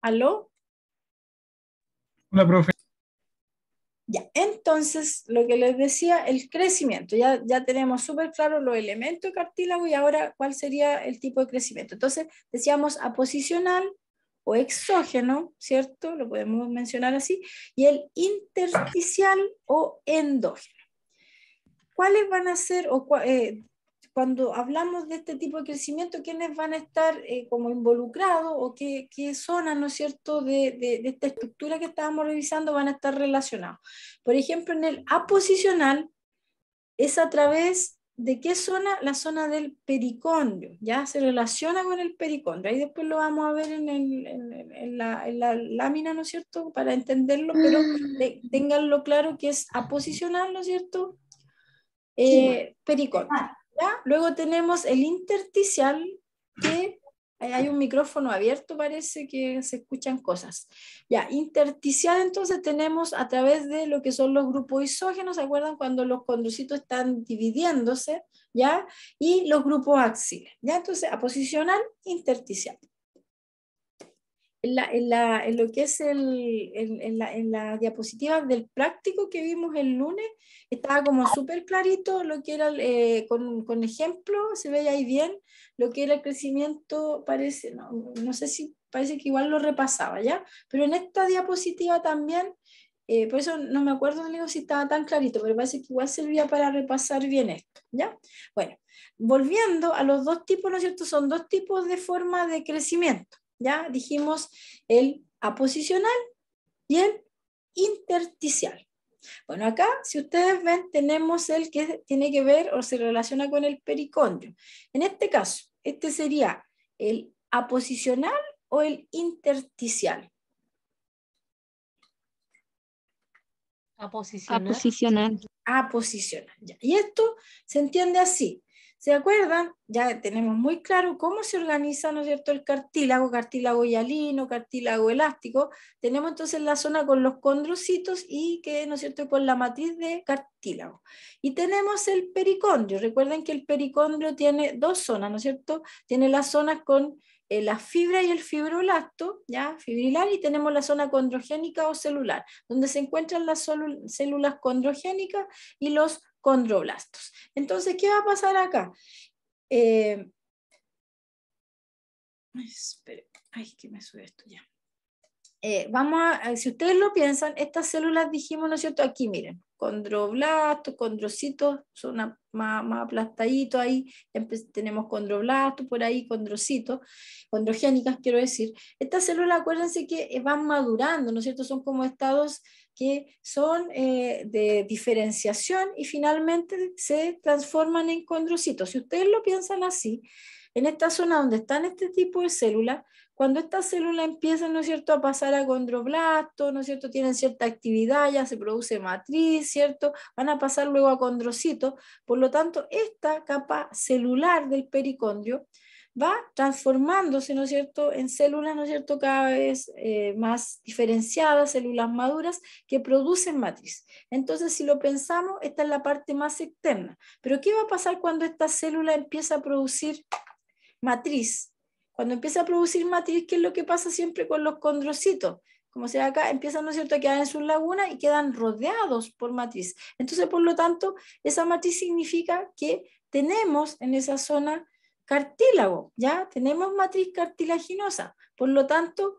¿Aló? Hola, profe. Ya, entonces, lo que les decía, el crecimiento, ya tenemos súper claro los elementos de cartílago y ahora cuál sería el tipo de crecimiento. Entonces, decíamos aposicional o exógeno, ¿cierto? Lo podemos mencionar así, y el intersticial o endógeno. ¿Cuáles van a ser, cuando hablamos de este tipo de crecimiento, quiénes van a estar como involucrados o qué zonas, ¿no es cierto?, de esta estructura que estábamos revisando van a estar relacionados? Por ejemplo, en el aposicional es a través de qué zona, la zona del pericondrio, ya se relaciona con el pericondrio, ahí después lo vamos a ver en la lámina, ¿no es cierto?, para entenderlo, pero ténganlo claro que es aposicional, ¿no es cierto?, pericondrio. ¿Ya? Luego tenemos el intersticial, que hay un micrófono abierto, parece que se escuchan cosas. Ya, intersticial entonces tenemos a través de lo que son los grupos isógenos, ¿se acuerdan? Cuando los condrocitos están dividiéndose, ¿ya? Y los grupos axiles, ¿ya? Entonces, aposicional, intersticial. En lo que es en la diapositiva del práctico que vimos el lunes, estaba como súper clarito lo que era, con ejemplo, se ve ahí bien, lo que era el crecimiento, parece, no sé si parece que igual lo repasaba, ¿ya? Pero en esta diapositiva también, por eso no me acuerdo, digo, si estaba tan clarito, pero parece que igual servía para repasar bien esto, ¿ya? Bueno, volviendo a los dos tipos, ¿no es cierto? Son dos tipos de forma de crecimiento. Ya dijimos el aposicional y el intersticial. Bueno, acá, si ustedes ven, tenemos el que tiene que ver o se relaciona con el pericondrio. En este caso, este sería el aposicional o el intersticial. Aposicional. Aposicional. Ya. Y esto se entiende así. ¿Se acuerdan? Ya tenemos muy claro cómo se organiza, ¿no es cierto?, el cartílago hialino, cartílago elástico. Tenemos entonces la zona con los condrocitos y que, ¿no es cierto?, con la matriz de cartílago. Y tenemos el pericondrio. Recuerden que el pericondrio tiene dos zonas, ¿no es cierto? Tiene las zonas con la fibra y el fibroblasto, ¿ya? Fibrilar, y tenemos la zona condrogénica o celular, donde se encuentran las células condrogénicas y los condroblastos. Entonces, ¿qué va a pasar acá? Espera, ay, que me sube esto ya. Si ustedes lo piensan, estas células dijimos, ¿no es cierto? Aquí miren, condroblastos, condrocitos, son más aplastaditos ahí, tenemos condroblastos por ahí, condrocitos, condrogénicas quiero decir. Estas células, acuérdense que van madurando, ¿no es cierto? Son como estados que son de diferenciación y finalmente se transforman en condrocitos. Si ustedes lo piensan así, en esta zona donde están este tipo de células, cuando estas células empiezan, ¿no es cierto?, a pasar a condroblasto, ¿no es cierto?, tienen cierta actividad, ya se produce matriz, ¿cierto?, van a pasar luego a condrocito. Por lo tanto, esta capa celular del pericondrio va transformándose, ¿no es cierto?, en células, ¿no es cierto?, cada vez más diferenciadas, células maduras que producen matriz. Entonces, si lo pensamos, esta es la parte más externa. Pero ¿qué va a pasar cuando esta célula empieza a producir matriz? Cuando empieza a producir matriz, ¿qué es lo que pasa siempre con los condrocitos? Como se ve acá, empiezan, ¿no es cierto?, a quedar en sus lagunas y quedan rodeados por matriz. Entonces, por lo tanto, esa matriz significa que tenemos en esa zona cartílago, ¿ya? Tenemos matriz cartilaginosa. Por lo tanto,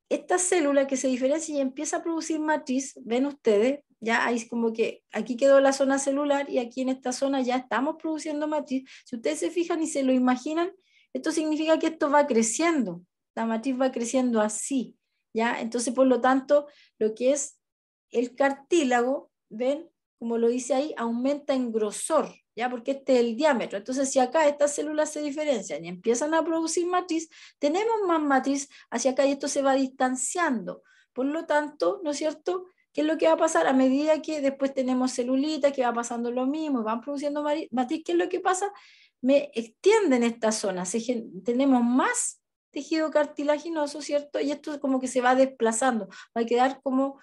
esta célula que se diferencia y empieza a producir matriz, ven ustedes, ya hay como que aquí quedó la zona celular y aquí en esta zona ya estamos produciendo matriz. Si ustedes se fijan y se lo imaginan, esto significa que esto va creciendo, la matriz va creciendo así, ¿ya? Entonces, por lo tanto, lo que es el cartílago, ¿ven? Como lo dice ahí, aumenta en grosor, ¿ya? Porque este es el diámetro. Entonces, si acá estas células se diferencian y empiezan a producir matriz, tenemos más matriz hacia acá y esto se va distanciando. Por lo tanto, ¿no es cierto?, ¿qué es lo que va a pasar? A medida que después tenemos celulitas, que va pasando lo mismo, van produciendo matriz, ¿qué es lo que pasa? Me extienden esta zona, tenemos más tejido cartilaginoso, ¿cierto? Y esto como que se va desplazando, va a quedar como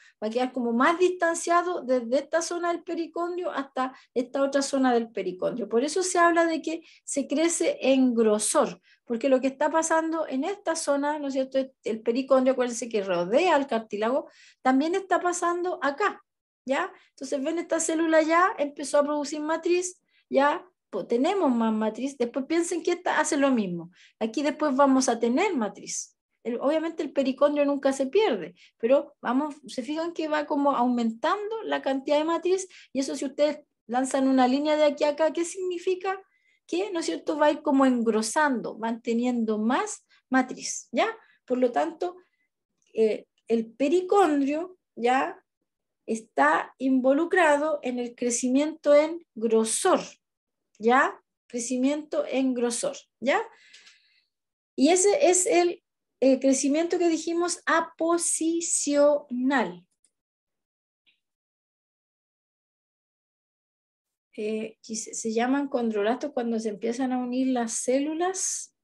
más distanciado desde esta zona del pericondrio hasta esta otra zona del pericondrio. Por eso se habla de que se crece en grosor, porque lo que está pasando en esta zona, ¿no es cierto? El pericondrio, acuérdense que rodea al cartílago, también está pasando acá, ¿ya? Entonces ven, esta célula ya empezó a producir matriz, ya tenemos más matriz, después piensen que esta hace lo mismo. Aquí después vamos a tener matriz. Obviamente el pericondrio nunca se pierde, pero se fijan que va como aumentando la cantidad de matriz, y eso, si ustedes lanzan una línea de aquí a acá, ¿qué significa? Que, ¿no es cierto?, va a ir como engrosando, van teniendo más matriz, ¿ya? Por lo tanto, el pericondrio ya está involucrado en el crecimiento en grosor, ¿ya? Crecimiento en grosor, ¿ya? Y ese es el crecimiento que dijimos aposicional. Se llaman condroblastos cuando se empiezan a unir las células.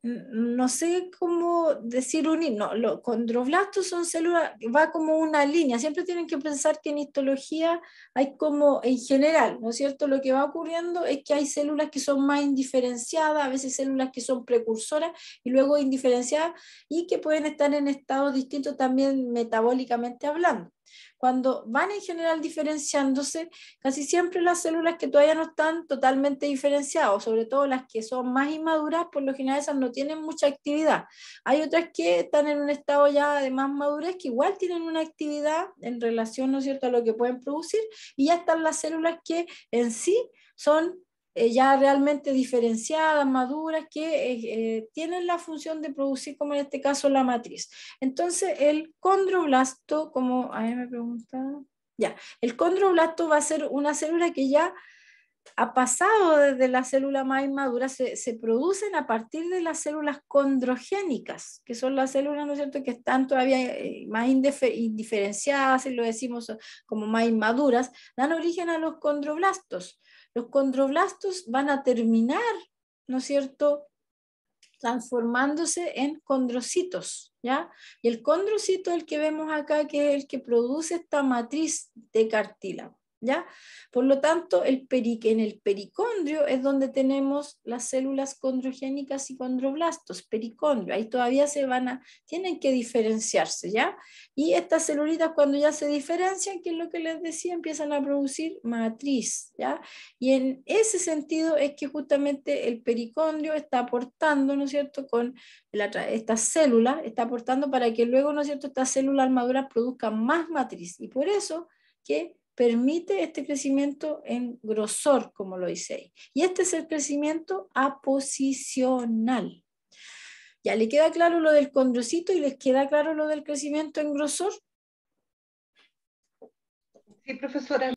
No sé cómo decir unir, no, los condroblastos son células, va como una línea, siempre tienen que pensar que en histología hay como, en general, ¿no es cierto? Lo que va ocurriendo es que hay células que son más indiferenciadas, a veces células que son precursoras y luego indiferenciadas, y que pueden estar en estados distintos también metabólicamente hablando. Cuando van en general diferenciándose, casi siempre las células que todavía no están totalmente diferenciadas, sobre todo las que son más inmaduras, por lo general esas no tienen mucha actividad. Hay otras que están en un estado ya de más madurez, que igual tienen una actividad en relación, ¿no es cierto?, a lo que pueden producir, y ya están las células que en sí son ya realmente diferenciadas, maduras, que tienen la función de producir, como en este caso, la matriz. Entonces, el condroblasto, como a mí me preguntaban, ya, el condroblasto va a ser una célula que ya ha pasado desde la célula más inmadura, se producen a partir de las células condrogénicas, que son las células, ¿no es cierto?, que están todavía más indiferenciadas, si lo decimos como más inmaduras, dan origen a los condroblastos. Los condroblastos van a terminar, ¿no es cierto?, transformándose en condrocitos, ¿ya? Y el condrocito es el que vemos acá, que es el que produce esta matriz de cartílago, ¿ya? Por lo tanto, en el pericondrio es donde tenemos las células condrogénicas y condroblastos, pericondrio, ahí todavía tienen que diferenciarse, ¿ya? Y estas celulitas, cuando ya se diferencian, que es lo que les decía, empiezan a producir matriz, ¿ya? Y en ese sentido es que justamente el pericondrio está aportando, ¿no es cierto?, con esta célula, está aportando para que luego, ¿no es cierto?, estas células maduras produzcan más matriz, y por eso que permite este crecimiento en grosor, como lo dice ahí. Y este es el crecimiento aposicional. ¿Ya le queda claro lo del condrocito y les queda claro lo del crecimiento en grosor? Sí, profesora.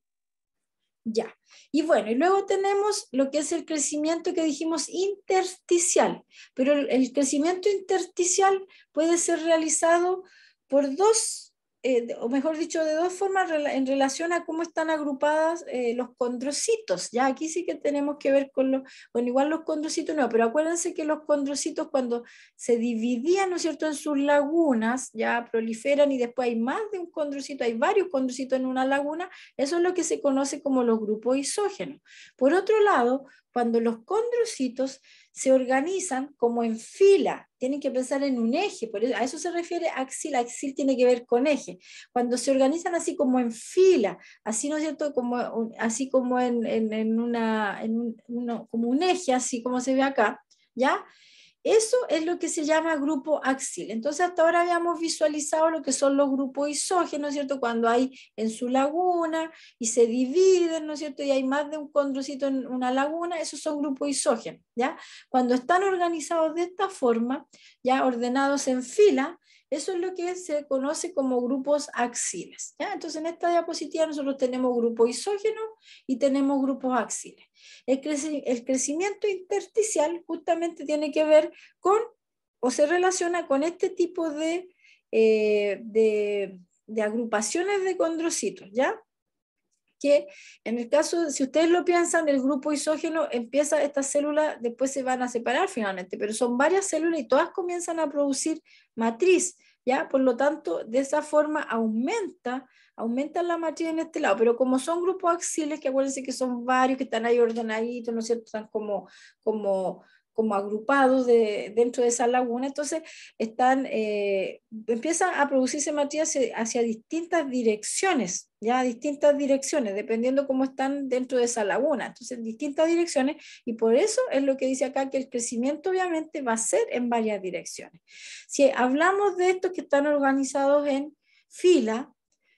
Ya. Y bueno, y luego tenemos lo que es el crecimiento que dijimos intersticial, pero el crecimiento intersticial puede ser realizado por o mejor dicho, de dos formas en relación a cómo están agrupadas los condrocitos. Ya aquí sí que tenemos que ver con igual los condrocitos, no, pero acuérdense que los condrocitos, cuando se dividían, ¿no es cierto?, en sus lagunas, ya proliferan y después hay más de un condrocito, hay varios condrocitos en una laguna. Eso es lo que se conoce como los grupos isógenos. Por otro lado, cuando los condrocitos se organizan como en fila, tienen que pensar en un eje, a eso se refiere axil tiene que ver con eje. Cuando se organizan así como en fila, así, ¿no es cierto?, así como como un eje, así como se ve acá, ¿ya? Eso es lo que se llama grupo axil. Entonces, hasta ahora habíamos visualizado lo que son los grupos isógenos, ¿cierto?, cuando hay en su laguna y se dividen, ¿no es cierto?, y hay más de un condrocito en una laguna, esos son grupos isógenos, ¿ya? Cuando están organizados de esta forma, ya ordenados en fila, eso es lo que se conoce como grupos axiles, ¿ya? Entonces, en esta diapositiva nosotros tenemos grupos isógenos y tenemos grupos axiles. El crecimiento intersticial justamente tiene que ver con, o se relaciona con este tipo de agrupaciones de condrocitos, ¿ya? que en el caso, si ustedes lo piensan, el grupo isógeno empieza, estas células después se van a separar finalmente, pero son varias células y todas comienzan a producir matriz, ¿ya? Por lo tanto, de esa forma aumenta la matriz en este lado, pero como son grupos axiles, que acuérdense que son varios, que están ahí ordenaditos, ¿no es cierto? Están como agrupados dentro de esa laguna, entonces empieza a producirse matriz hacia distintas direcciones, ya distintas direcciones, dependiendo cómo están dentro de esa laguna, entonces distintas direcciones, y por eso es lo que dice acá, que el crecimiento obviamente va a ser en varias direcciones. Si hablamos de estos que están organizados en fila,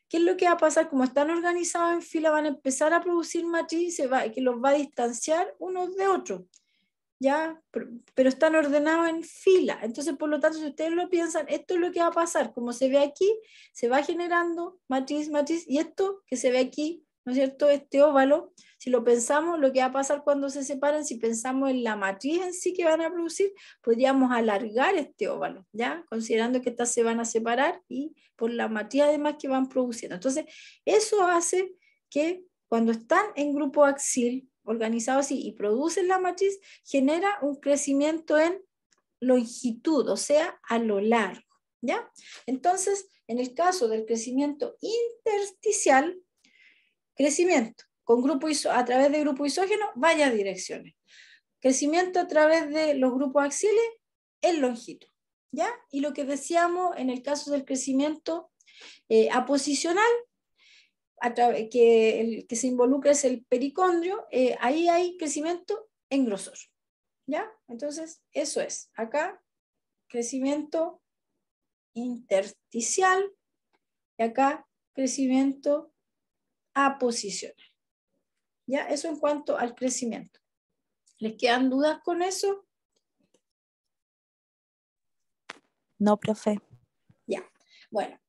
¿qué es lo que va a pasar? Como están organizados en fila, van a empezar a producir matriz que los va a distanciar unos de otros, ¿ya? Pero están ordenados en fila. Entonces, por lo tanto, si ustedes lo piensan, esto es lo que va a pasar. Como se ve aquí, se va generando matriz, y esto que se ve aquí, ¿no es cierto? Este óvalo, si lo pensamos, lo que va a pasar cuando se separen, si pensamos en la matriz en sí que van a producir, podríamos alargar este óvalo, ¿ya? Considerando que estas se van a separar y por la matriz además que van produciendo. Entonces, eso hace que cuando están en grupo axil, organizados así, y producen la matriz, genera un crecimiento en longitud, o sea, a lo largo, ¿ya? Entonces, en el caso del crecimiento intersticial, crecimiento a través de grupo isógeno, varias direcciones. Crecimiento a través de los grupos axiles en longitud, ¿ya? Y lo que decíamos en el caso del crecimiento aposicional, que se involucra es el pericondrio, ahí hay crecimiento en grosor, ¿ya? Entonces, eso es, acá, crecimiento intersticial, y acá, crecimiento aposicional, ¿ya? Eso en cuanto al crecimiento. ¿Les quedan dudas con eso? No, profe. Ya. Bueno,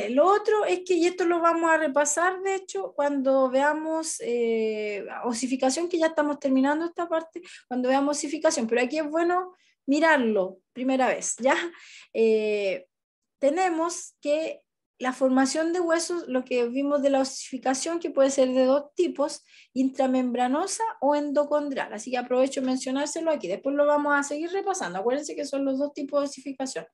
lo otro es que, y esto lo vamos a repasar, de hecho, cuando veamos osificación, que ya estamos terminando esta parte, cuando veamos osificación, pero aquí es bueno mirarlo primera vez, ¿ya? Tenemos que la formación de huesos, lo que vimos de la osificación, que puede ser de dos tipos, intramembranosa o endocondral, así que aprovecho de mencionárselo aquí, después lo vamos a seguir repasando, acuérdense que son los dos tipos de osificación,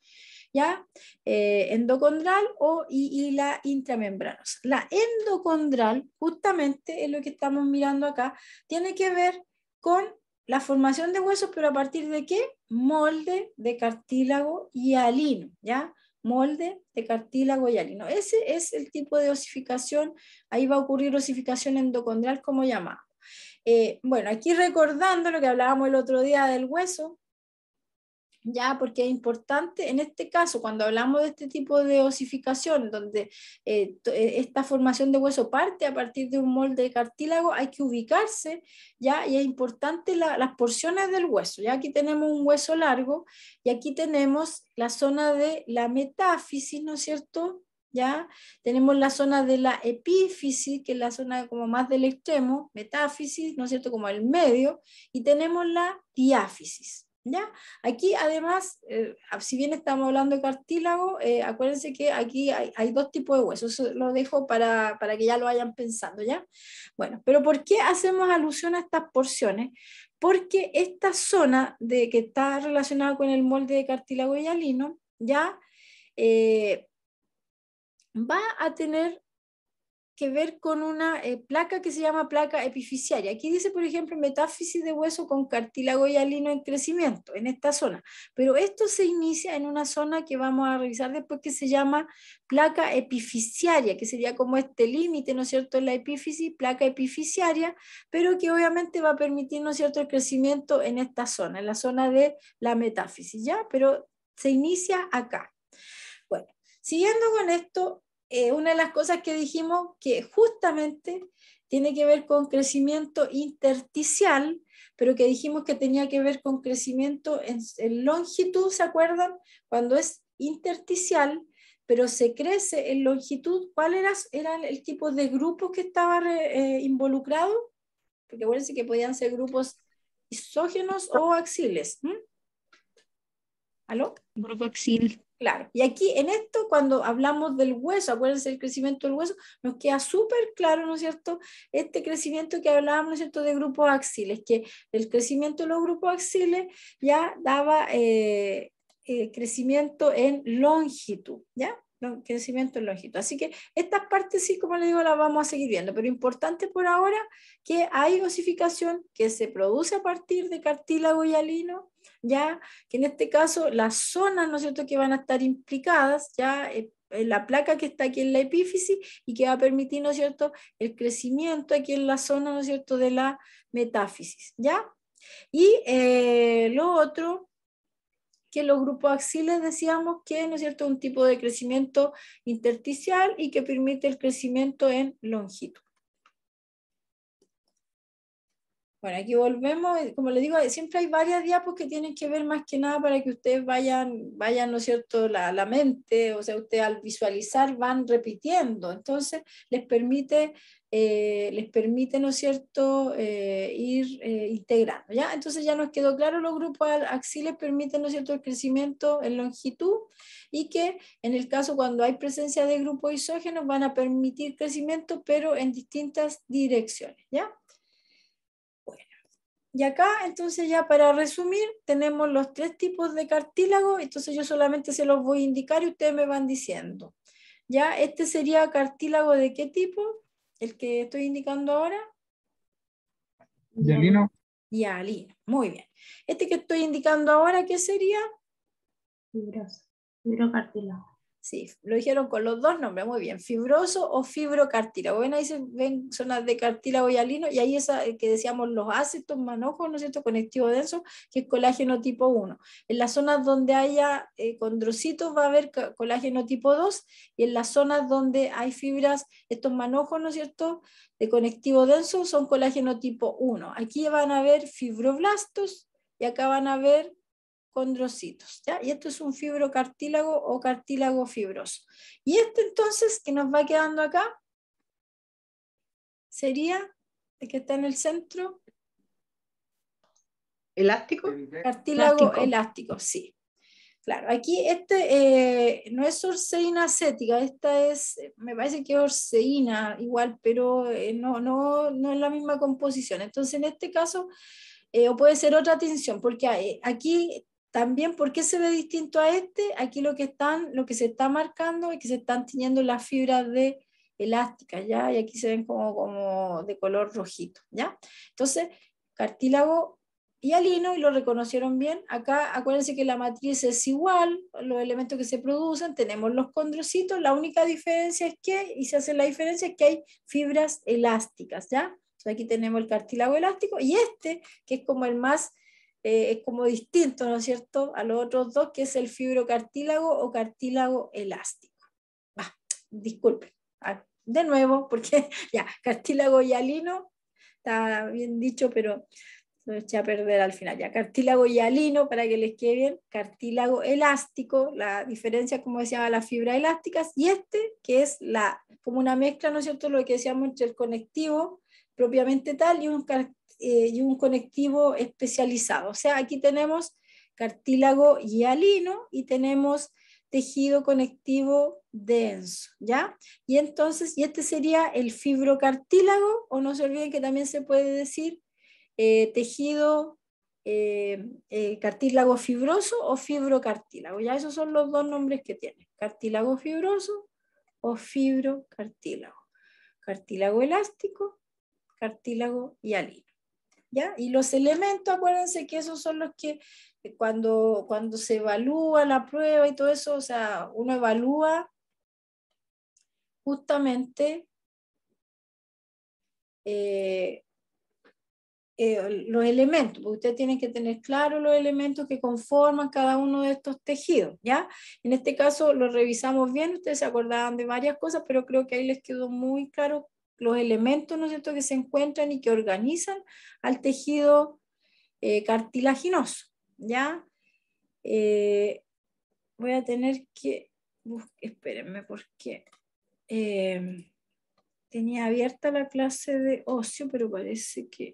¿ya? Endocondral y la intramembranosa. La endocondral, justamente es lo que estamos mirando acá, tiene que ver con la formación de huesos, pero ¿a partir de qué? Molde de cartílago y hialino, ¿ya? Molde de cartílago y hialino. Ese es el tipo de osificación, ahí va a ocurrir osificación endocondral como llamamos. Bueno, aquí recordando lo que hablábamos el otro día del hueso, ya, porque es importante en este caso, cuando hablamos de este tipo de osificación, donde esta formación de hueso parte a partir de un molde de cartílago, hay que ubicarse, ya, y es importante las porciones del hueso. Ya aquí tenemos un hueso largo, y aquí tenemos la zona de la metáfisis, ¿no es cierto? Ya, tenemos la zona de la epífisis, que es la zona como más del extremo, metáfisis, ¿no es cierto? Como el medio, y tenemos la diáfisis. ¿Ya? Aquí además, si bien estamos hablando de cartílago, acuérdense que aquí hay dos tipos de huesos, eso lo dejo para que ya lo vayan pensando, ¿ya? Bueno, pero ¿por qué hacemos alusión a estas porciones? Porque esta zona que está relacionada con el molde de cartílago hialino, ya va a tener que ver con una placa que se llama placa epifisiaria. Aquí dice, por ejemplo, metáfisis de hueso con cartílago hialino en crecimiento, en esta zona. Pero esto se inicia en una zona que vamos a revisar después, que se llama placa epifisiaria, que sería como este límite, ¿no es cierto?, en la epífisis, placa epifisiaria, pero que obviamente va a permitir, ¿no es cierto?, el crecimiento en esta zona, en la zona de la metáfisis, ¿ya? Pero se inicia acá. Bueno, siguiendo con esto, una de las cosas que dijimos que justamente tiene que ver con crecimiento intersticial, pero que dijimos que tenía que ver con crecimiento en longitud, ¿se acuerdan? Cuando es intersticial, pero se crece en longitud, ¿cuál era el tipo de grupo que estaba involucrado? Porque acuérdense que podían ser grupos isógenos o axiles. ¿Aló? Grupo axil. Claro, y aquí en esto, cuando hablamos del hueso, acuérdense del crecimiento del hueso, nos queda súper claro, ¿no es cierto?, este crecimiento que hablábamos, ¿no es cierto?, de grupos axiles, que el crecimiento de los grupos axiles ya daba crecimiento en longitud, ¿ya? Crecimiento en longitud. Así que estas partes sí, como les digo, las vamos a seguir viendo, pero importante por ahora que hay osificación que se produce a partir de cartílago y hialino, ya que en este caso las zonas, ¿no es cierto?, que van a estar implicadas, ya en la placa que está aquí en la epífisis y que va a permitir, ¿no es cierto?, el crecimiento aquí en la zona, ¿no es cierto?, de la metáfisis, ¿ya? Y lo otro, que los grupos axiles decíamos que, ¿no es cierto?, un tipo de crecimiento intersticial y que permite el crecimiento en longitud. Bueno, aquí volvemos, como les digo, siempre hay varias diapos que tienen que ver más que nada para que ustedes vayan, ¿no es cierto?, la mente, o sea, ustedes al visualizar van repitiendo, entonces les permite, ¿no es cierto?, ir integrando, ¿ya? Entonces ya nos quedó claro, los grupos axiles permiten, ¿no es cierto?, el crecimiento en longitud y que en el caso cuando hay presencia de grupos isógenos van a permitir crecimiento, pero en distintas direcciones, ¿ya? Y acá, entonces ya para resumir, tenemos los 3 tipos de cartílago, entonces yo solamente se los voy a indicar y ustedes me van diciendo. Ya, este sería cartílago ¿de qué tipo? El que estoy indicando ahora. Hialino. Hialino, muy bien. Este que estoy indicando ahora, ¿qué sería? Fibroso, fibrocartílago. Sí, lo dijeron con los dos nombres, muy bien, fibroso o fibrocartílago. Ven ahí se ven zonas de cartílago hialino y ahí esa que decíamos los ácidos, manojos, ¿no es cierto?, conectivo denso, que es colágeno tipo 1. En las zonas donde haya condrocitos va a haber colágeno tipo 2 y en las zonas donde hay fibras, estos manojos, ¿no es cierto?, de conectivo denso son colágeno tipo 1. Aquí van a haber fibroblastos y acá van a haber condrocitos, ¿ya? Y esto es un fibrocartílago o cartílago fibroso. Y este entonces que nos va quedando acá sería el que está en el centro. ¿Elástico? Cartílago elástico, sí. Claro, aquí no es orseína acética, esta es, me parece que es orseína igual, pero no es la misma composición. Entonces en este caso, o puede ser otra tinción, porque aquí también, ¿por qué se ve distinto a este? Aquí lo que se está marcando es que se están tiñendo las fibras de elásticas, ¿ya? Y aquí se ven como de color rojito, ¿ya? Entonces, cartílago hialino, y lo reconocieron bien. Acá, acuérdense que la matriz es igual, los elementos que se producen, tenemos los condrocitos, la única diferencia es que, y se hace la diferencia, es que hay fibras elásticas, ¿ya? Entonces aquí tenemos el cartílago elástico, y este, que es como el más, es como distinto, ¿no es cierto?, a los otros dos, que es el fibrocartílago o cartílago elástico. Disculpen, de nuevo, porque ya, cartílago hialino, está bien dicho, pero lo eché a perder al final. Ya, cartílago hialino, para que les quede bien, cartílago elástico, la diferencia, como decía, las fibras elásticas, y este, que es como una mezcla, ¿no es cierto?, lo que decíamos entre el conectivo propiamente tal y un conectivo especializado. O sea, aquí tenemos cartílago hialino y tenemos tejido conectivo denso, ¿ya? Y entonces, y este sería el fibrocartílago, o no se olviden que también se puede decir tejido cartílago fibroso o fibrocartílago. Ya esos son los dos nombres que tiene, cartílago fibroso o fibrocartílago. Cartílago elástico, cartílago hialino. ¿Ya? Y los elementos, acuérdense que esos son los que cuando se evalúa la prueba y todo eso, o sea, uno evalúa justamente los elementos, porque ustedes tienen que tener claro los elementos que conforman cada uno de estos tejidos, ¿ya? En este caso lo revisamos bien, ustedes se acordaban de varias cosas, pero creo que ahí les quedó muy claro los elementos, ¿no es cierto?, que se encuentran y que organizan al tejido cartilaginoso, ¿ya? Voy a tener que, espérenme, porque tenía abierta la clase de ocio, pero parece que,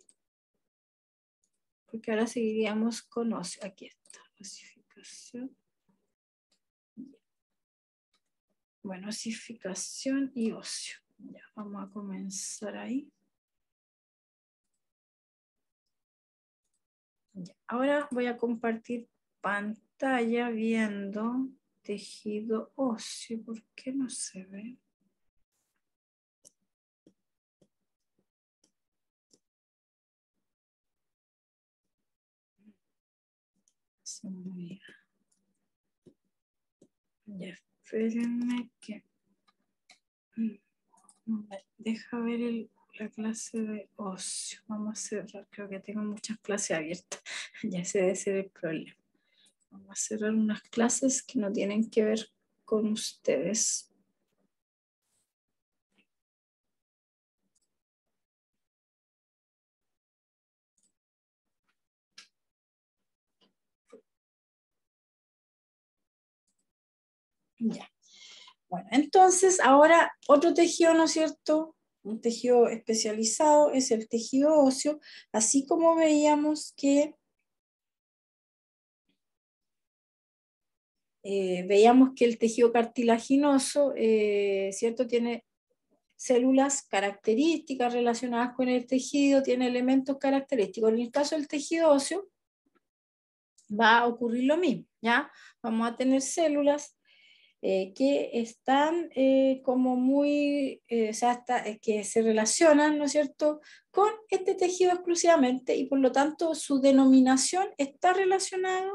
porque ahora seguiríamos con ocio. Aquí está, osificación. Bueno, osificación y ocio. Ya, vamos a comenzar ahí. Ya, ahora voy a compartir pantalla viendo tejido óseo. ¿Por qué no se ve? Se movía. Ya, espérenme que... Deja ver la clase de ocio. Vamos a cerrar. Creo que tengo muchas clases abiertas. Ya ese debe ser el problema. Vamos a cerrar unas clases que no tienen que ver con ustedes. Ya. Bueno, entonces ahora otro tejido, ¿no es cierto? Un tejido especializado es el tejido óseo, así como veíamos que el tejido cartilaginoso, ¿cierto? Tiene células características relacionadas con el tejido, tiene elementos característicos. En el caso del tejido óseo va a ocurrir lo mismo, ¿ya? Vamos a tener células que están como muy, o sea, que se relacionan, ¿no es cierto?, con este tejido exclusivamente y por lo tanto su denominación está relacionada,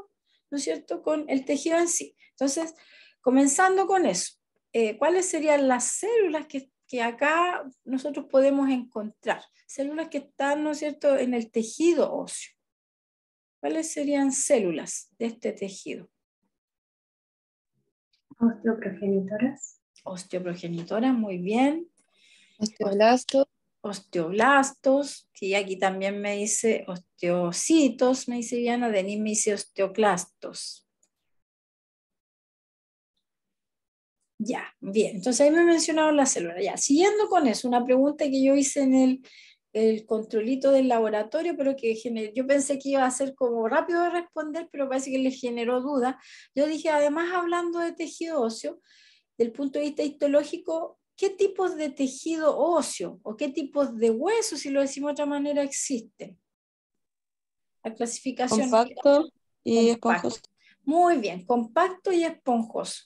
¿no es cierto?, con el tejido en sí. Entonces, comenzando con eso, ¿cuáles serían las células que acá nosotros podemos encontrar? Células que están, ¿no es cierto?, en el tejido óseo. ¿Cuáles serían células de este tejido? Osteoprogenitoras. Osteoprogenitoras, muy bien. Osteoblastos. Osteoblastos, que aquí también me dice osteocitos, me dice Diana, Denis me dice osteoclastos. Ya, bien, entonces ahí me mencionaron las células. Ya, siguiendo con eso, una pregunta que yo hice en el controlito del laboratorio, pero que yo pensé que iba a ser como rápido de responder, pero parece que les generó duda. Yo dije, además hablando de tejido óseo, del punto de vista histológico, ¿qué tipos de tejido óseo o qué tipos de huesos, si lo decimos de otra manera, existen? La clasificación. Compacto y Compacto. esponjoso. Muy bien, compacto y esponjoso.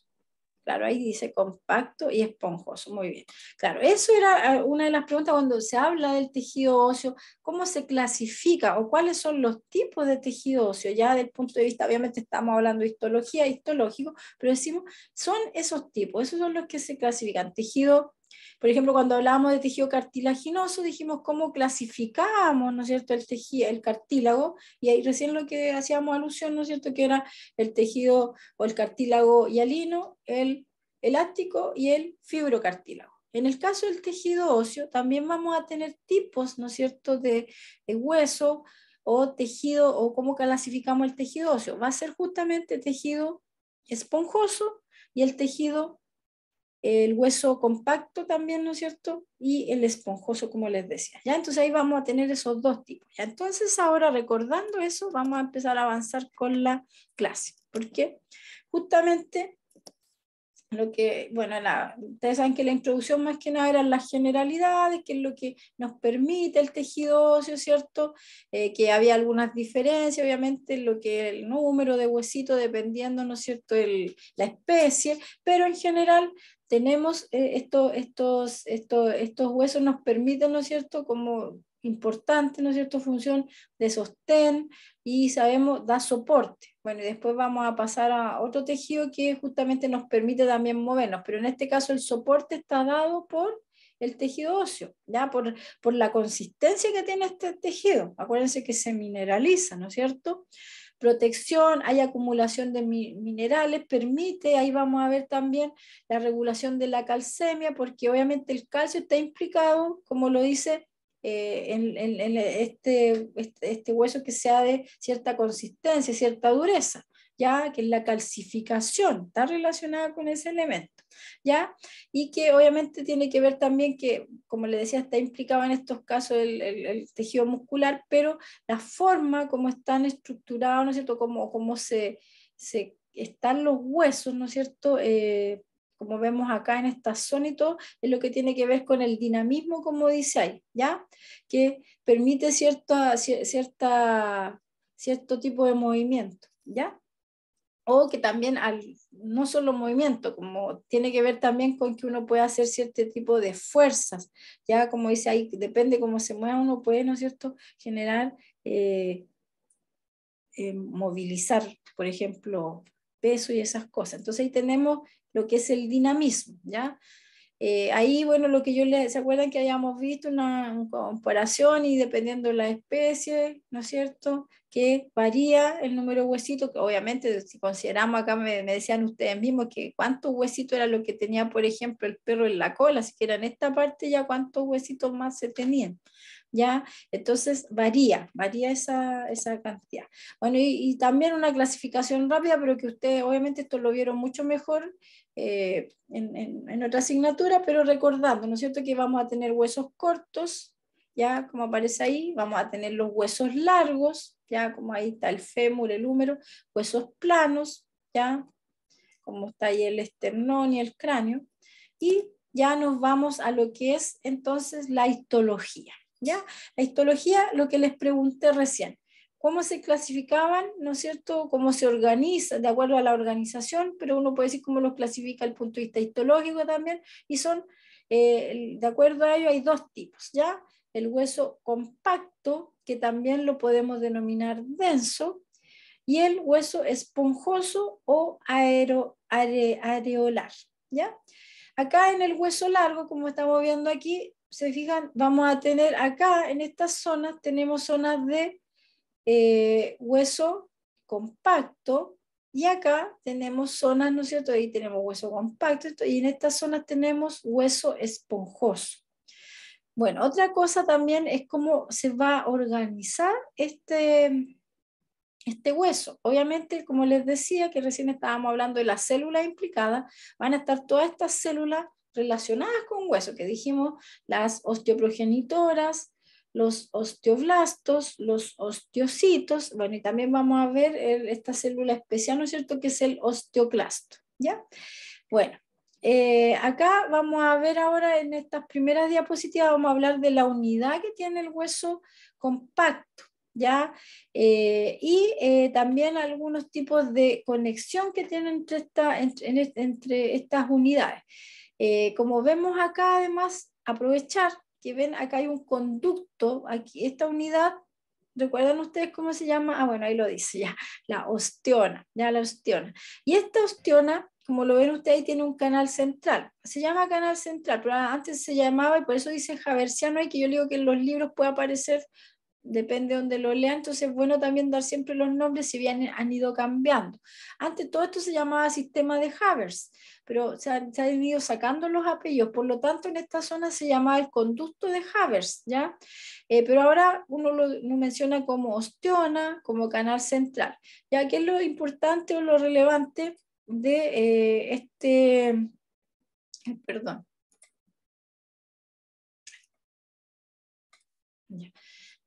Claro, ahí dice compacto y esponjoso, muy bien. Claro, eso era una de las preguntas cuando se habla del tejido óseo, ¿cómo se clasifica o cuáles son los tipos de tejido óseo? Ya del punto de vista, obviamente estamos hablando de histología, histológico, pero decimos, son esos tipos, esos son los que se clasifican. Tejido, por ejemplo, cuando hablábamos de tejido cartilaginoso, dijimos cómo clasificábamos, ¿no es cierto?, el tejido, el cartílago, y ahí recién lo que hacíamos alusión, ¿no es cierto?, que era el tejido o el cartílago hialino, el elástico y el fibrocartílago. En el caso del tejido óseo, también vamos a tener tipos, ¿no es cierto?, de hueso o tejido, o cómo clasificamos el tejido óseo. Va a ser justamente tejido esponjoso y el hueso compacto también, ¿no es cierto?, y el esponjoso, como les decía. ¿Ya? Entonces ahí vamos a tener esos dos tipos. ¿Ya? Entonces ahora, recordando eso, vamos a empezar a avanzar con la clase. Porque justamente lo que, bueno, ustedes saben que la introducción más que nada eran las generalidades, que es lo que nos permite el tejido óseo, ¿cierto? Que había algunas diferencias, obviamente, en lo que el número de huesitos, dependiendo, ¿no es cierto?, la especie, pero en general tenemos estos huesos nos permiten, ¿no es cierto?, como importante, ¿no es cierto?, función de sostén y sabemos, da soporte. Bueno, y después vamos a pasar a otro tejido que justamente nos permite también movernos, pero en este caso el soporte está dado por el tejido óseo, ¿ya? Por la consistencia que tiene este tejido. Acuérdense que se mineraliza, ¿no es cierto? Protección, hay acumulación de minerales, permite, ahí vamos a ver también la regulación de la calcemia, porque obviamente el calcio está implicado, como lo dice, en este hueso que sea de cierta consistencia, cierta dureza, ya que la calcificación está relacionada con ese elemento, ya, y que obviamente tiene que ver también que, como le decía, está implicado en estos casos el tejido muscular, pero la forma como están estructurados, ¿no es cierto?, cómo se están los huesos, ¿no es cierto?, como vemos acá en esta zona y todo, es lo que tiene que ver con el dinamismo, como dice ahí, ¿ya? Que permite cierto tipo de movimiento, ¿ya? O que también no solo movimiento, como tiene que ver también con que uno puede hacer cierto tipo de fuerzas, ya como dice ahí, depende cómo se mueva, uno puede, ¿no es cierto?, generar, movilizar, por ejemplo, peso y esas cosas. Entonces ahí tenemos lo que es el dinamismo, ¿ya? Ahí, bueno, lo que ¿se acuerdan que habíamos visto una comparación y dependiendo de la especie, ¿no es cierto?, que varía el número de huesitos, que obviamente si consideramos acá, me decían ustedes mismos que cuántos huesitos era lo que tenía, por ejemplo, el perro en la cola, si que era en esta parte ya cuántos huesitos más se tenían, ¿ya? Entonces varía esa cantidad. Bueno, y también una clasificación rápida, pero que ustedes obviamente esto lo vieron mucho mejor en otra asignatura, pero recordando, ¿no es cierto?, que vamos a tener huesos cortos, ya como aparece ahí, vamos a tener los huesos largos, ya como ahí está el fémur, el húmero, huesos planos, ya como está ahí el esternón y el cráneo, y ya nos vamos a lo que es entonces la histología, ¿ya? La histología, lo que les pregunté recién, cómo se clasificaban, ¿no es cierto?, cómo se organiza, de acuerdo a la organización, pero uno puede decir cómo los clasifica desde el punto de vista histológico también, y son, de acuerdo a ello, hay dos tipos, ¿ya? El hueso compacto, que también lo podemos denominar denso, y el hueso esponjoso o areolar, ¿ya? Acá en el hueso largo, como estamos viendo aquí, se fijan, vamos a tener acá en estas zonas, tenemos zonas de hueso compacto, y acá tenemos zonas, ¿no es cierto? Ahí tenemos hueso compacto, y en estas zonas tenemos hueso esponjoso. Bueno, otra cosa también es cómo se va a organizar este hueso. Obviamente, como les decía, que recién estábamos hablando de las células implicadas, van a estar todas estas células relacionadas con hueso, que dijimos, las osteoprogenitoras, los osteoblastos, los osteocitos, bueno, y también vamos a ver esta célula especial, ¿no es cierto?, que es el osteoclasto, ¿ya? Bueno, acá vamos a ver ahora en estas primeras diapositivas, vamos a hablar de la unidad que tiene el hueso compacto, ¿ya? También algunos tipos de conexión que tienen entre estas unidades. Como vemos acá, además, aprovechar que ven acá hay un conducto, aquí esta unidad, ¿recuerdan ustedes cómo se llama? Ah, bueno, ahí lo dice ya, la osteona, ya la osteona. Y esta osteona, como lo ven ustedes, tiene un canal central. Se llama canal central, pero antes se llamaba, y por eso dice Haversiano, y que yo digo que en los libros puede aparecer, depende de donde lo lean, entonces es bueno también dar siempre los nombres si bien han ido cambiando. Antes todo esto se llamaba sistema de Havers, pero se han ido sacando los apellidos, por lo tanto en esta zona se llamaba el conducto de Havers, ¿ya? Pero ahora uno lo menciona como osteona, como canal central. ¿Ya? ¿Qué es lo importante o lo relevante de perdón. Ya.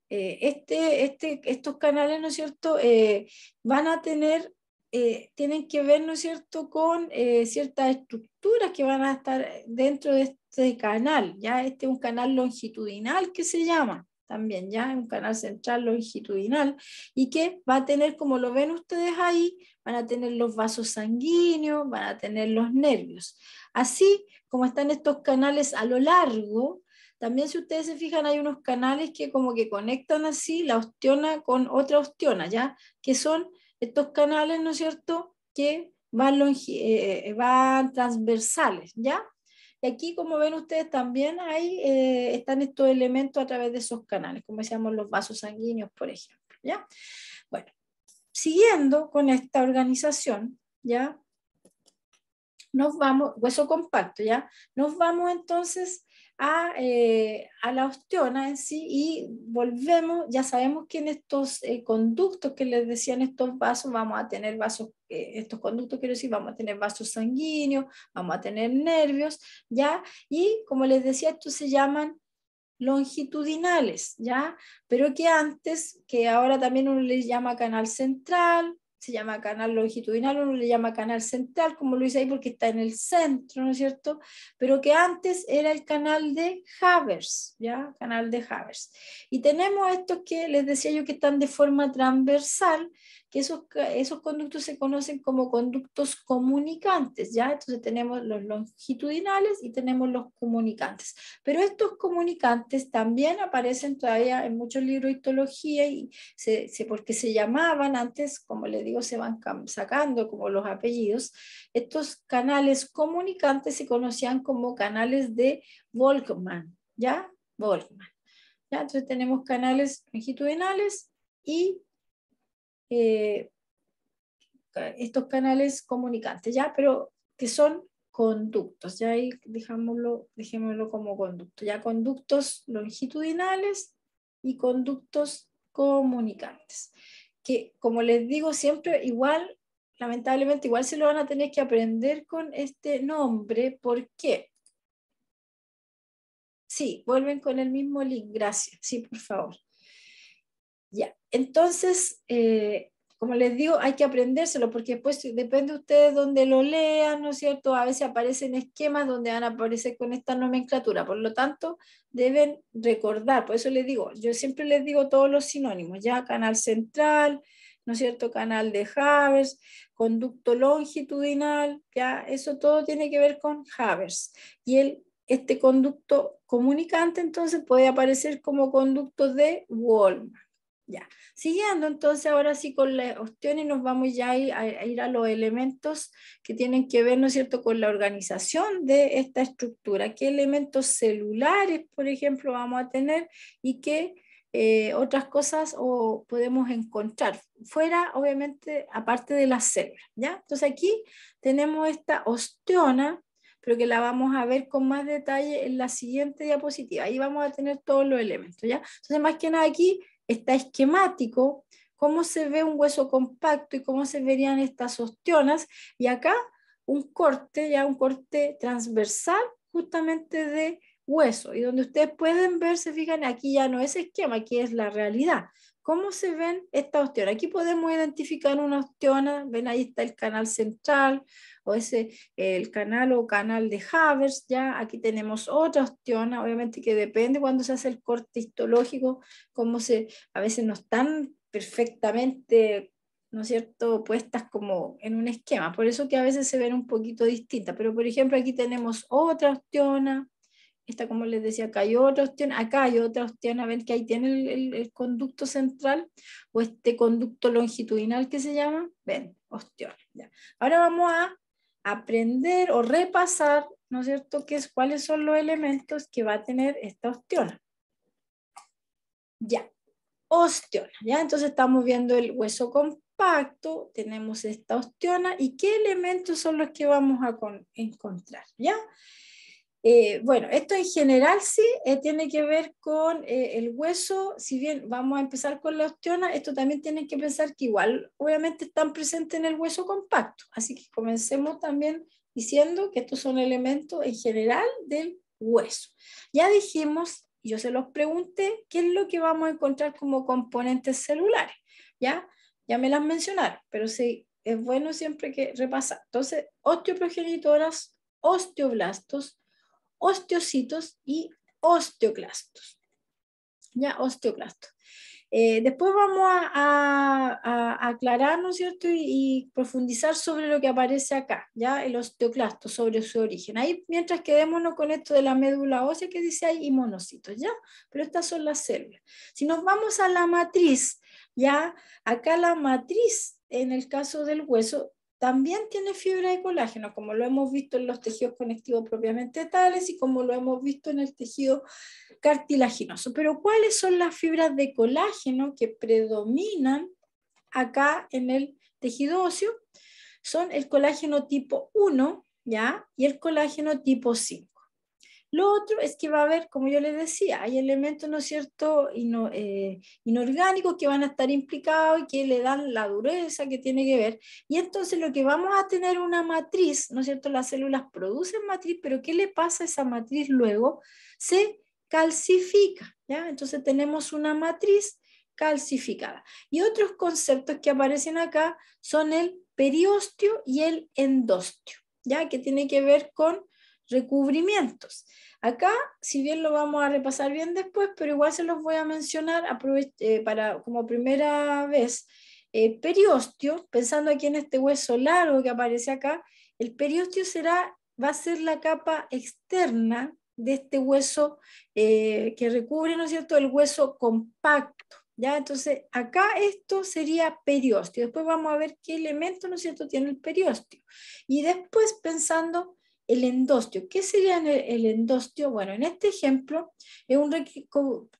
Estos canales, ¿no es cierto?, van a tener, tienen que ver, ¿no es cierto?, con ciertas estructuras que van a estar dentro de este canal, ¿ya? Este es un canal longitudinal que se llama también, ¿ya? Un canal central longitudinal, y que va a tener, como lo ven ustedes ahí, van a tener los vasos sanguíneos, van a tener los nervios. Así como están estos canales a lo largo, también si ustedes se fijan hay unos canales que como que conectan así la osteona con otra osteona, ¿ya? Que son estos canales, ¿no es cierto?, que van transversales, ¿ya? Y aquí, como ven ustedes, también están estos elementos a través de esos canales, como decíamos los vasos sanguíneos, por ejemplo, ¿ya? Bueno, siguiendo con esta organización, ¿ya? Nos vamos, hueso compacto, ¿ya? Nos vamos entonces a la osteona en sí, y volvemos, ya sabemos que en estos conductos que les decían, estos vasos, vamos a tener vasos, estos conductos quiero decir, vamos a tener vasos sanguíneos, vamos a tener nervios, ¿ya? Y como les decía, estos se llaman longitudinales, ¿ya? Pero que antes, que ahora también uno les llama canal central, se llama canal longitudinal, uno le llama canal central, como lo dice ahí, porque está en el centro, ¿no es cierto? Pero que antes era el canal de Havers, ¿ya? Canal de Havers. Y tenemos estos que les decía yo que están de forma transversal, que esos conductos se conocen como conductos comunicantes, ¿ya? Entonces tenemos los longitudinales y tenemos los comunicantes. Pero estos comunicantes también aparecen todavía en muchos libros de histología y porque se llamaban antes, como les digo, se van sacando como los apellidos. Estos canales comunicantes se conocían como canales de Volkmann, ¿ya? Volkmann. ¿Ya? Entonces tenemos canales longitudinales y estos canales comunicantes, ¿ya? Pero que son conductos, ya ahí dejémoslo como conducto, ya conductos longitudinales y conductos comunicantes, que como les digo siempre, igual, lamentablemente, igual se lo van a tener que aprender con este nombre. ¿Por qué? Sí, vuelven con el mismo link, gracias, sí, por favor. Ya, entonces, como les digo, hay que aprendérselo, porque después depende de ustedes donde lo lean, ¿no es cierto? A veces aparecen esquemas donde van a aparecer con esta nomenclatura, por lo tanto, deben recordar, por eso les digo, yo siempre les digo todos los sinónimos, ya, canal central, ¿no es cierto? Canal de Havers, conducto longitudinal, ya, eso todo tiene que ver con Havers, y este conducto comunicante entonces puede aparecer como conducto de Volkmann. Ya, siguiendo entonces ahora sí con las ostiones nos vamos ya a ir a los elementos que tienen que ver, ¿no es cierto?, con la organización de esta estructura. ¿Qué elementos celulares, por ejemplo, vamos a tener y qué otras cosas podemos encontrar? Fuera, obviamente, aparte de las células, ¿ya? Entonces aquí tenemos esta osteona, pero que la vamos a ver con más detalle en la siguiente diapositiva. Ahí vamos a tener todos los elementos, ¿ya? Entonces, más que nada aquí está esquemático, cómo se ve un hueso compacto y cómo se verían estas ostionas, y acá un corte transversal justamente de hueso, y donde ustedes pueden ver, se fijan, aquí ya no es esquema, aquí es la realidad. ¿Cómo se ven estas ostionas? Aquí podemos identificar una osteona, ven ahí está el canal central, o el canal o canal de Havers, ya aquí tenemos otra osteona, obviamente que depende cuando se hace el corte histológico, a veces no están perfectamente, ¿no es cierto?, puestas como en un esquema, por eso que a veces se ven un poquito distintas, pero por ejemplo aquí tenemos otra osteona, esta como les decía, acá hay otra osteona, ven que ahí tiene el conducto central, o este conducto longitudinal que se llama, ven, osteona. Ya. Ahora vamos a aprender o repasar, ¿no es cierto?, cuáles son los elementos que va a tener esta osteona. Ya, osteona, ¿ya? Entonces estamos viendo el hueso compacto, tenemos esta osteona, ¿y qué elementos son los que vamos a encontrar, ya? Bueno, esto en general sí tiene que ver con el hueso. Si bien vamos a empezar con la osteona, esto también tienen que pensar que igual obviamente están presentes en el hueso compacto, así que comencemos también diciendo que estos son elementos en general del hueso. Ya dijimos, yo se los pregunté, ¿qué es lo que vamos a encontrar como componentes celulares? Ya me las mencionaron, pero sí, es bueno siempre que repasar. Entonces, osteoprogenitoras, osteoblastos, osteocitos y osteoclastos. Ya, osteoclastos. Después vamos a aclarar, ¿no es cierto?, y profundizar sobre lo que aparece acá, ya, el osteoclasto, sobre su origen. Ahí, mientras quedémonos con esto de la médula ósea que dice ahí, y monocitos, ya, pero estas son las células. Si nos vamos a la matriz, ya, acá la matriz, en el caso del hueso, también tiene fibra de colágeno, como lo hemos visto en los tejidos conectivos propiamente tales y como lo hemos visto en el tejido cartilaginoso. Pero ¿cuáles son las fibras de colágeno que predominan acá en el tejido óseo? Son el colágeno tipo 1, ¿ya? Y el colágeno tipo 5. Lo otro es que va a haber, como yo les decía, hay elementos, ¿no es cierto?, inorgánicos que van a estar implicados y que le dan la dureza que tiene que ver. Y entonces lo que vamos a tener una matriz, ¿no es cierto?, las células producen matriz, pero ¿qué le pasa a esa matriz luego? Se calcifica, ¿ya? Entonces tenemos una matriz calcificada. Y otros conceptos que aparecen acá son el periósteo y el endósteo, ¿ya? Que tiene que ver con recubrimientos. Acá, si bien lo vamos a repasar bien después, pero igual se los voy a mencionar como primera vez. Periósteo, pensando aquí en este hueso largo que aparece acá, el periósteo va a ser la capa externa de este hueso que recubre, ¿no es cierto?, el hueso compacto, ¿ya? Entonces, acá esto sería periósteo. Después vamos a ver qué elemento, ¿no es cierto?, tiene el periósteo. Y después pensando el endósteo. ¿Qué sería el endósteo? Bueno, en este ejemplo es un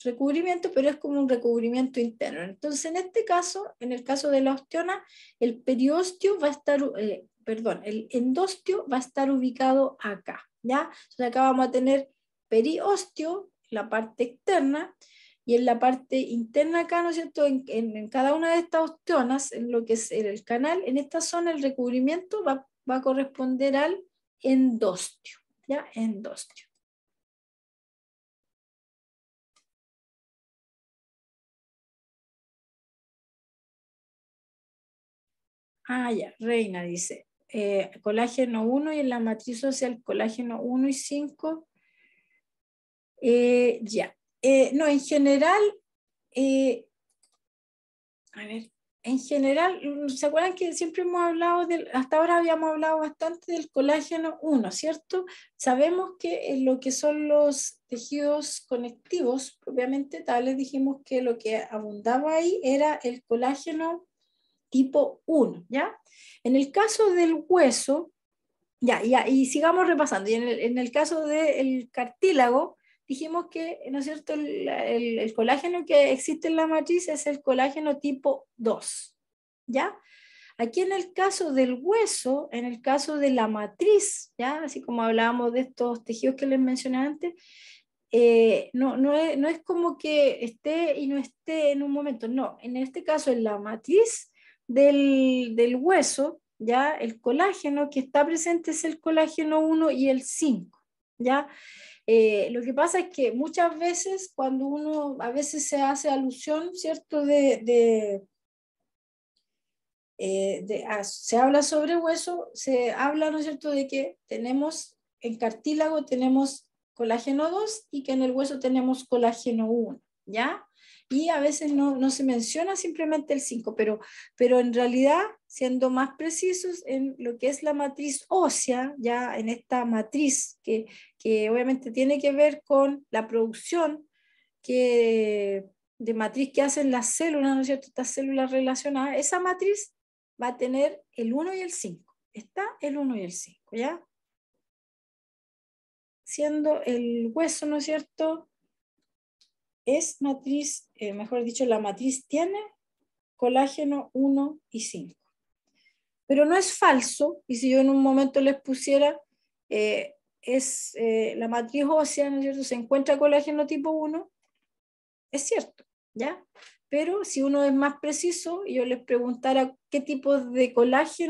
recubrimiento, pero es como un recubrimiento interno. Entonces, en este caso, en el caso de la osteona, el periósteo va a estar, el endósteo va a estar ubicado acá, ¿ya? Entonces acá vamos a tener periósteo, la parte externa, y en la parte interna acá, ¿no es cierto?, en cada una de estas osteonas, en lo que es el canal, en esta zona el recubrimiento va a corresponder al endósteo, ¿ya? Endósteo. Ah, ya, Reina dice, colágeno 1 y en la matriz ósea el colágeno 1 y 5. Ya. No, en general, a ver, en general, ¿se acuerdan que siempre hemos hablado hasta ahora habíamos hablado bastante del colágeno 1, ¿cierto? Sabemos que en lo que son los tejidos conectivos, propiamente tales, dijimos que lo que abundaba ahí era el colágeno tipo 1, ¿ya? En el caso del hueso, ya, y sigamos repasando, y en el caso del cartílago, dijimos que, ¿no es cierto?, el colágeno que existe en la matriz es el colágeno tipo 2, ¿ya? Aquí en el caso del hueso, en el caso de la matriz, ¿ya? Así como hablábamos de estos tejidos que les mencioné antes, no es como que esté y no esté en un momento, no, en este caso en la matriz del hueso, ¿ya? El colágeno que está presente es el colágeno 1 y el 5, ¿ya? Lo que pasa es que muchas veces cuando a veces se hace alusión, ¿cierto?, se habla sobre hueso, se habla, ¿no es cierto?, de que tenemos en cartílago tenemos colágeno 2 y que en el hueso tenemos colágeno 1, ¿ya? Y a veces no se menciona simplemente el 5, pero en realidad, siendo más precisos en lo que es la matriz ósea, ya en esta matriz que obviamente tiene que ver con la producción de matriz que hacen las células, ¿no es cierto?, estas células relacionadas, esa matriz va a tener el 1 y el 5. Está el 1 y el 5, ¿ya? Siendo el hueso, ¿no es cierto?, es matriz, mejor dicho, la matriz tiene colágeno 1 y 5. Pero no es falso, y si yo en un momento les pusiera, la matriz ósea, ¿no es cierto?, se encuentra colágeno tipo 1, es cierto, ¿ya? Pero si uno es más preciso y yo les preguntara qué tipo de colágeno